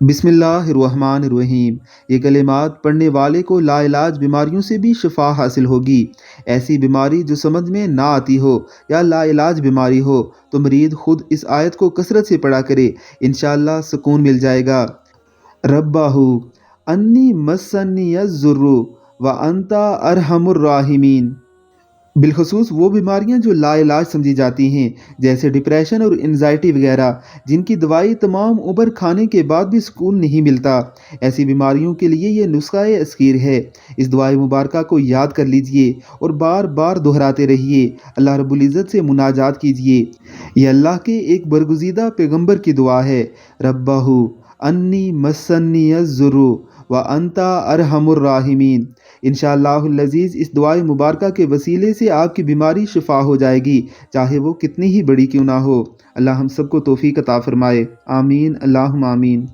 بسم اللہ الرحمن الرحیم۔ یہ کلمات پڑھنے والے کو لا علاج بیماریوں سے بھی شفا حاصل ہوگی۔ ایسی بیماری جو سمجھ میں نہ آتی ہو یا لا علاج بیماری ہو تو مریض خود اس آیت کو کثرت سے پڑھا کرے، انشاءاللہ سکون مل جائے گا۔ ربہ انی مسنی الضر وانت ارحم الراحمین۔ بالخصوص وہ بیماریاں جو لا علاج سمجھی جاتی ہیں، جیسے ڈپریشن اور انزائٹی وغیرہ، جن کی دوائی تمام عمر کھانے کے بعد بھی سکون نہیں ملتا۔ ایسی بیماریوں کے لیے یہ نسخہ عسکیر ہے۔ اس دعائے مبارکہ کو یاد کر لیجئے اور بار بار دہراتے رہیے۔ اللہ رب العزت سے مناجات کیجئے۔ یہ اللہ کے ایک برگزیدہ پیغمبر کی دعا ہے۔ ربہ انی مسنی الضر وانت ارحم الراحمین۔ انشاءاللہ العزیز اس دعائے مبارکہ کے وسیلے سے آپ کی بیماری شفا ہو جائے گی، چاہے وہ کتنی ہی بڑی کیوں نہ ہو۔ اللہ ہم سب کو توفیق عطا فرمائے۔ آمین، اللہم آمین۔